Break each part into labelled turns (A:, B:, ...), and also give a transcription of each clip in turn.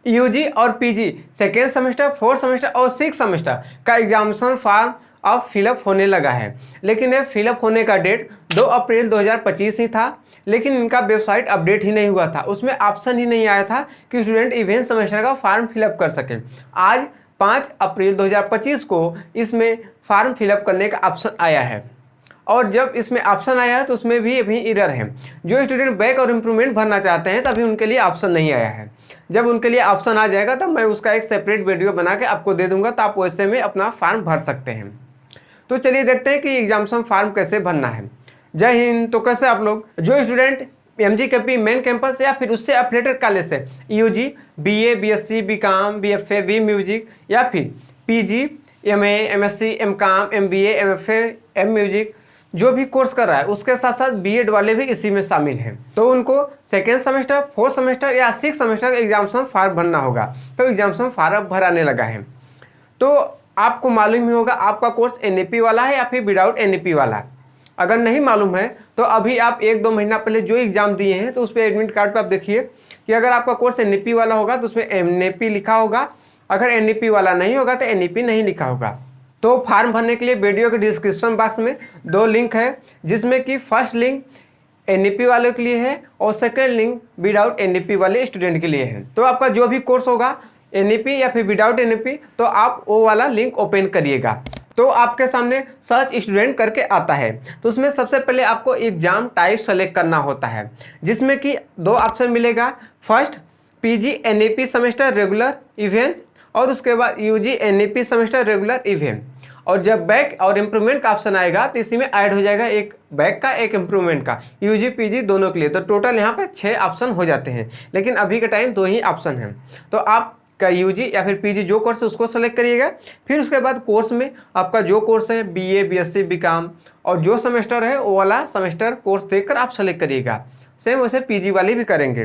A: UG और PG second semester, fourth semester और six semester का एग्जामिनेशन फॉर्म अब फिलअप होने लगा है। लेकिन ये फिलअप होने का डेट 2 अप्रैल 2025 ही था, लेकिन इनका वेबसाइट अपडेट ही नहीं हुआ था, उसमें ऑप्शन ही नहीं आया था कि स्टूडेंट इवेंट सेमेस्टर का फॉर्म फिलअप कर सकें। आज 5 अप्रैल 2025 को इसमें फॉर्म फिलअप करने का ऑप्शन आया है, और जब इसमें ऑप्शन आया है तो उसमें भी अभी एरर है। जो स्टूडेंट बैक और इम्प्रूवमेंट भरना चाहते हैं तभी उनके लिए ऑप्शन नहीं आया है। जब उनके लिए ऑप्शन आ जाएगा तब मैं उसका एक सेपरेट वीडियो बना के आपको दे दूंगा, तो आप वैसे में अपना फॉर्म भर सकते हैं। तो चलिए देखते हैं कि एग्जामिनेशन फॉर्म कैसे भरना है। जय हिंद। तो कैसे आप लोग जो स्टूडेंट MGKP मेन कैंपस या फिर उससे एफिलिएटेड कॉलेज से UG, BA, BSc, BCom, BFA, B music या फिर PG, MA, MSc, MCom, MBA, MFA, M music जो भी कोर्स कर रहा है उसके साथ साथ B.Ed वाले भी इसी में शामिल हैं, तो उनको सेकेंड सेमेस्टर, फोर्थ सेमेस्टर या सिक्स सेमेस्टर का एग्जामिनेशन फॉर्म भरना होगा। तो एग्जामिनेशन फॉर्म भराने लगा है। तो आपको मालूम ही होगा आपका कोर्स NAP वाला है या फिर विदाउट NAP वाला है। अगर नहीं मालूम है तो अभी आप 1-2 महीना पहले जो एग्ज़ाम दिए हैं तो उस पर एडमिट कार्ड पर आप देखिए कि अगर आपका कोर्स NAP वाला होगा तो उसमें NAP लिखा होगा, अगर NAP वाला नहीं होगा तो NAP नहीं लिखा होगा। तो फॉर्म भरने के लिए वीडियो के डिस्क्रिप्शन बॉक्स में 2 लिंक है, जिसमें कि फर्स्ट लिंक NAP वालों के लिए है और सेकेंड लिंक विदाउट NAP वाले स्टूडेंट के लिए है। तो आपका जो भी कोर्स होगा NAP या फिर विदाउट NAP तो आप वो वाला लिंक ओपन करिएगा। तो आपके सामने सर्च स्टूडेंट करके आता है, तो उसमें सबसे पहले आपको एग्जाम टाइप सेलेक्ट करना होता है, जिसमें कि 2 ऑप्शन मिलेगा। First PG NAP semester regular event और उसके बाद UG NAP semester regular event. और जब बैक और इम्प्रूवमेंट का ऑप्शन आएगा तो इसी में ऐड हो जाएगा एक बैक का एक इम्प्रूवमेंट का, UG PG दोनों के लिए। तो टोटल यहाँ पे 6 ऑप्शन हो जाते हैं, लेकिन अभी के टाइम 2 ही ऑप्शन हैं। तो आप का UG या फिर PG जो कोर्स है उसको सेलेक्ट करिएगा। फिर उसके बाद कोर्स में आपका जो कोर्स है BA, BSc, BCom और जो सेमेस्टर है वो वाला सेमेस्टर कोर्स देखकर आप सेलेक्ट करिएगा। सेम वैसे PG वाले भी करेंगे।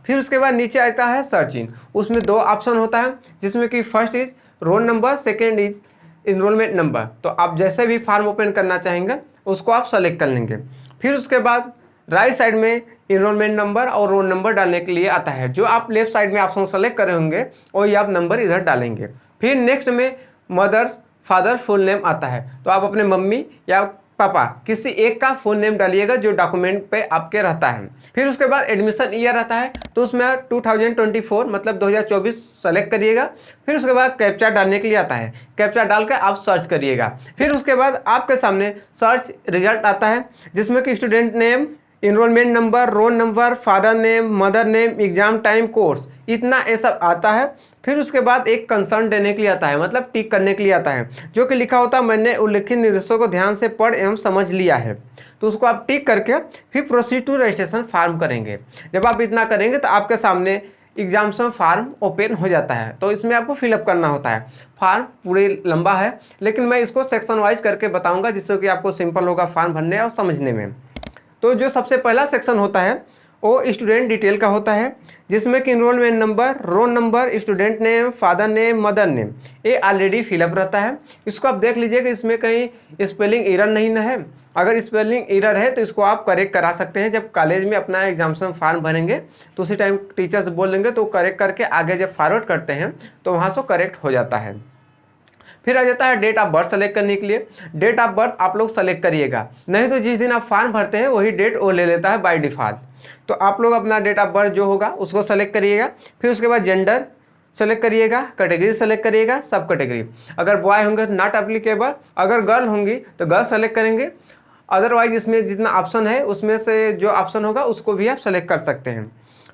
A: फिर उसके बाद नीचे आता है सर्चिंग, उसमें 2 ऑप्शन होता है, जिसमें कि first is roll number, second is enrolment number. तो आप जैसे भी फॉर्म ओपन करना चाहेंगे उसको आप सेलेक्ट कर लेंगे। फिर उसके बाद राइट साइड में इनरोलमेंट नंबर और रोल नंबर डालने के लिए आता है। जो आप लेफ्ट साइड में ऑप्शन सेलेक्ट करे होंगे वही आप नंबर इधर डालेंगे। फिर नेक्स्ट में मदर्स फादर फुल नेम आता है, तो आप अपने मम्मी या पापा किसी एक का फुल नेम डालिएगा जो डॉक्यूमेंट पे आपके रहता है। फिर उसके बाद एडमिशन ईयर आता है, तो उसमें 2024 मतलब 2024 सेलेक्ट करिएगा। फिर उसके बाद कैप्चा डालने के लिए आता है, कैप्चा डालकर आप सर्च करिएगा। फिर उसके बाद आपके सामने सर्च रिजल्ट आता है, जिसमें कि student name, enrolment number, roll number, father name, mother name, exam time, course, इतना ये सब आता है। फिर उसके बाद एक कंसर्न देने के लिए आता है, मतलब टिक करने के लिए आता है, जो कि लिखा होता है मैंने उल्लिखित निर्देशों को ध्यान से पढ़ एवं समझ लिया है। तो उसको आप टिक करके फिर प्रोसीड टू रजिस्ट्रेशन फॉर्म करेंगे। जब आप इतना करेंगे तो आपके सामने एग्जामिनेशन फॉर्म ओपन हो जाता है। तो इसमें आपको फिलअप करना होता है। फॉर्म पूरे लंबा है, लेकिन मैं इसको सेक्शन वाइज करके बताऊँगा, जिससे कि आपको सिंपल होगा फॉर्म भरने और समझने में। तो जो सबसे पहला सेक्शन होता है वो स्टूडेंट डिटेल का होता है, जिसमें कि enrolment number, roll number, student name, father name, mother name ये ऑलरेडी फिलअप रहता है। इसको आप देख लीजिएगा इसमें कहीं स्पेलिंग एरर नहीं ना है। अगर स्पेलिंग एरर है तो इसको आप करेक्ट करा सकते हैं। जब कॉलेज में अपना एग्जामिनेशन फॉर्म भरेंगे तो उसी टाइम टीचर्स बोल देंगे, तो करेक्ट करके आगे जब फॉरवर्ड करते हैं तो वहाँ से करेक्ट हो जाता है। फिर आ जाता है डेट ऑफ बर्थ सेलेक्ट करने के लिए। डेट ऑफ बर्थ आप लोग सेलेक्ट करिएगा, नहीं तो जिस दिन आप फॉर्म भरते हैं वही डेट वो ले लेता है बाय डिफ़ॉल्ट। तो आप लोग अपना डेट ऑफ बर्थ जो होगा उसको सेलेक्ट करिएगा। फिर उसके बाद जेंडर सेलेक्ट करिएगा, कैटेगरी सेलेक्ट करिएगा, सब कैटेगरी। अगर बॉय होंगे तो नॉट एप्लीकेबल, अगर गर्ल होंगी तो गर्ल सेलेक्ट करेंगे। अदरवाइज इसमें जितना ऑप्शन है उसमें से जो ऑप्शन होगा उसको भी आप सेलेक्ट कर सकते हैं।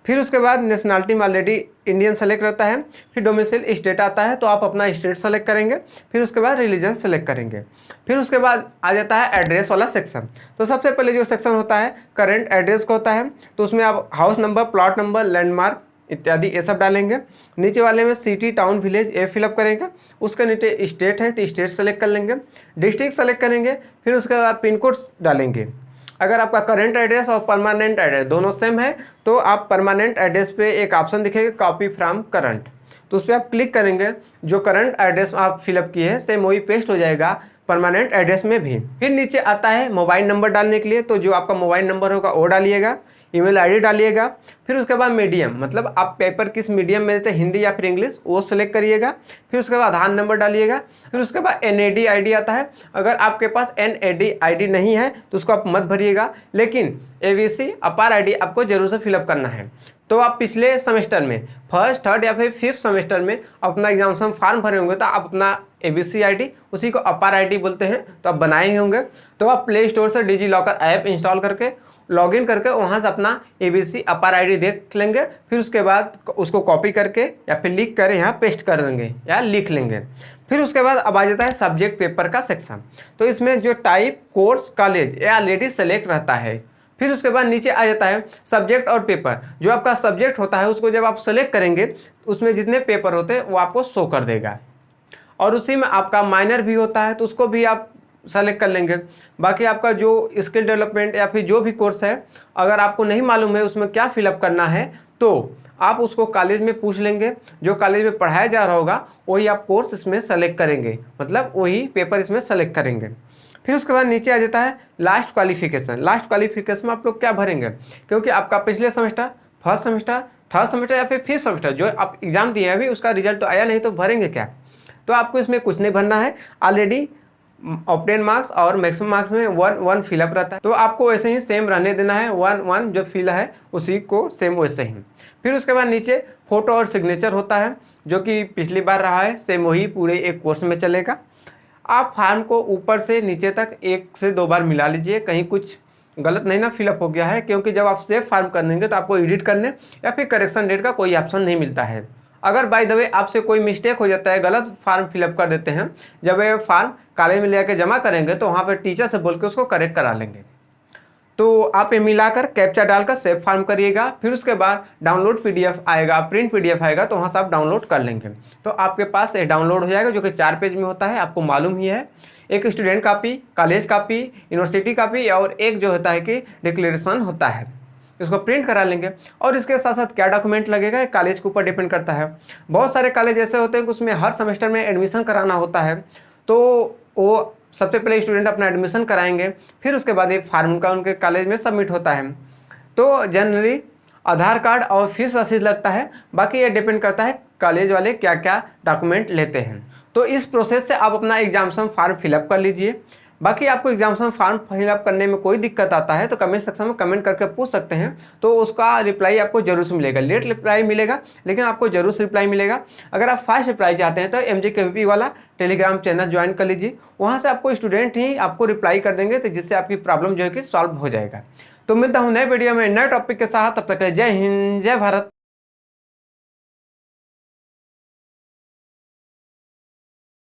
A: फिर उसके बाद नेशनलिटी में ऑलरेडी इंडियन सेलेक्ट रहता है। फिर डोमिसाइल स्टेट आता है, तो आप अपना स्टेट सेलेक्ट करेंगे। फिर उसके बाद रिलीजन सेलेक्ट करेंगे। फिर उसके बाद आ जाता है एड्रेस वाला सेक्शन। तो सबसे पहले जो सेक्शन होता है करेंट एड्रेस का होता है, तो उसमें आप house number, plot number, landmark इत्यादि ये सब डालेंगे। नीचे वाले में सिटी, टाउन, विलेज ये फिलअप करेंगे। उसके नीचे स्टेट है तो स्टेट सेलेक्ट कर लेंगे, डिस्ट्रिक्ट सेलेक्ट करेंगे। फिर उसके बाद पिन कोड डालेंगे। अगर आपका करंट एड्रेस और परमानेंट एड्रेस दोनों सेम है तो आप परमानेंट एड्रेस पे एक ऑप्शन दिखेगा कॉपी फ्रॉम करंट, तो उस पर आप क्लिक करेंगे। जो करंट एड्रेस आप फिलअप किए हैं सेम वही पेस्ट हो जाएगा परमानेंट एड्रेस में भी। फिर नीचे आता है मोबाइल नंबर डालने के लिए, तो जो आपका मोबाइल नंबर होगा वो डालिएगा। ईमेल आईडी डालिएगा। फिर उसके बाद मीडियम, मतलब आप पेपर किस मीडियम में देते हैं, हिंदी या फिर इंग्लिश, वो सेलेक्ट करिएगा। फिर उसके बाद आधार नंबर डालिएगा। फिर उसके बाद NAD ID आता है, अगर आपके पास NAD ID नहीं है तो उसको आप मत भरिएगा, लेकिन ABC अपार ID आपको जरूर से फिलअप करना है। तो आप पिछले सेमेस्टर में फर्स्ट, थर्ड या फिर फिफ्थ सेमेस्टर में अपना एग्जामिनेशन फॉर्म भरे होंगे तो आप अपना ABC ID, उसी को अपार ID बोलते हैं, तो आप बनाए ही होंगे। तो आप प्ले स्टोर से डिजी लॉकर ऐप इंस्टॉल करके लॉगिन करके वहाँ से अपना ABC अपार ID देख लेंगे। फिर उसके बाद उसको कॉपी करके या फिर लिख कर यहाँ पेस्ट कर देंगे या लिख लेंगे। फिर उसके बाद अब आ जाता है सब्जेक्ट पेपर का सेक्शन। तो इसमें जो टाइप, कोर्स, कॉलेज ये ऑलरेडी सेलेक्ट रहता है। फिर उसके बाद नीचे आ जाता है सब्जेक्ट और पेपर। जो आपका सब्जेक्ट होता है उसको जब आप सेलेक्ट करेंगे उसमें जितने पेपर होते हैं वो आपको शो कर देगा, और उसी में आपका माइनर भी होता है तो उसको भी आप सेलेक्ट कर लेंगे। बाकी आपका जो स्किल डेवलपमेंट या फिर जो भी कोर्स है, अगर आपको नहीं मालूम है उसमें क्या फिलअप करना है तो आप उसको कॉलेज में पूछ लेंगे। जो कॉलेज में पढ़ाया जा रहा होगा वही आप कोर्स इसमें सेलेक्ट करेंगे, मतलब वही पेपर इसमें सेलेक्ट करेंगे। फिर उसके बाद नीचे आ जाता है लास्ट क्वालिफिकेशन। लास्ट क्वालिफिकेशन में आप लोग क्या भरेंगे, क्योंकि आपका पिछले semester, first semester, third semester या फिर फिफ्थ सेमेस्टर जो आप एग्जाम दिए हैं अभी उसका रिजल्ट तो आया नहीं, तो भरेंगे क्या। तो आपको इसमें कुछ नहीं भरना है, ऑलरेडी ऑब्टेन मार्क्स और मैक्सिमम मार्क्स में 1 1 फिलअप रहता है, तो आपको वैसे ही सेम रहने देना है, 1 1 जो फिल है उसी को सेम वैसे ही। फिर उसके बाद नीचे फोटो और सिग्नेचर होता है, जो कि पिछली बार रहा है, सेम वही पूरे एक कोर्स में चलेगा। आप फॉर्म को ऊपर से नीचे तक 1 से 2 बार मिला लीजिए, कहीं कुछ गलत नहीं ना फिलअप हो गया है, क्योंकि जब आप सेव फॉर्म कर देंगे तो आपको एडिट करने या फिर करेक्शन डेट का कोई ऑप्शन नहीं मिलता है। अगर बाय द वे आपसे कोई मिस्टेक हो जाता है, गलत फॉर्म फिलअप कर देते हैं, जब ये फॉर्म कॉलेज में लेकर जमा करेंगे तो वहाँ पर टीचर से बोल के उसको करेक्ट करा लेंगे। तो आप ये मिलाकर कैप्चा डालकर सेव फॉर्म करिएगा। फिर उसके बाद डाउनलोड PDF आएगा, प्रिंट PDF आएगा, तो वहाँ से आप डाउनलोड कर लेंगे। तो आपके पास ये डाउनलोड हो जाएगा, जो कि 4 पेज में होता है, आपको मालूम ही है। एक student copy, college copy, university copy और एक जो होता है कि डिक्लेरेशन होता है, इसको प्रिंट करा लेंगे। और इसके साथ साथ क्या डॉक्यूमेंट लगेगा कॉलेज के ऊपर डिपेंड करता है। बहुत सारे कॉलेज ऐसे होते हैं कि उसमें हर सेमेस्टर में एडमिशन कराना होता है, तो वो सबसे पहले स्टूडेंट अपना एडमिशन कराएंगे, फिर उसके बाद एक फार्म का उनके कॉलेज में सबमिट होता है। तो जनरली आधार कार्ड और फीस रसीद लगता है, बाकी ये डिपेंड करता है कॉलेज वाले क्या क्या डॉक्यूमेंट लेते हैं। तो इस प्रोसेस से आप अपना एग्जामिनेशन फॉर्म फिलअप कर लीजिए। बाकी आपको एग्जामिनेशन फॉर्म फिलअप करने में कोई दिक्कत आता है तो कमेंट सेक्शन में कमेंट करके पूछ सकते हैं, तो उसका रिप्लाई आपको जरूर से मिलेगा। लेट रिप्लाई मिलेगा लेकिन आपको जरूर से रिप्लाई मिलेगा। अगर आप फास्ट रिप्लाई चाहते हैं तो MJKVP वाला टेलीग्राम चैनल ज्वाइन कर लीजिए, वहाँ से आपको स्टूडेंट ही आपको रिप्लाई कर देंगे, तो जिससे आपकी प्रॉब्लम जो है कि सॉल्व हो जाएगा। तो मिलता हूँ नए वीडियो में नए टॉपिक के साथ, तब तक जय हिंद, जय भारत।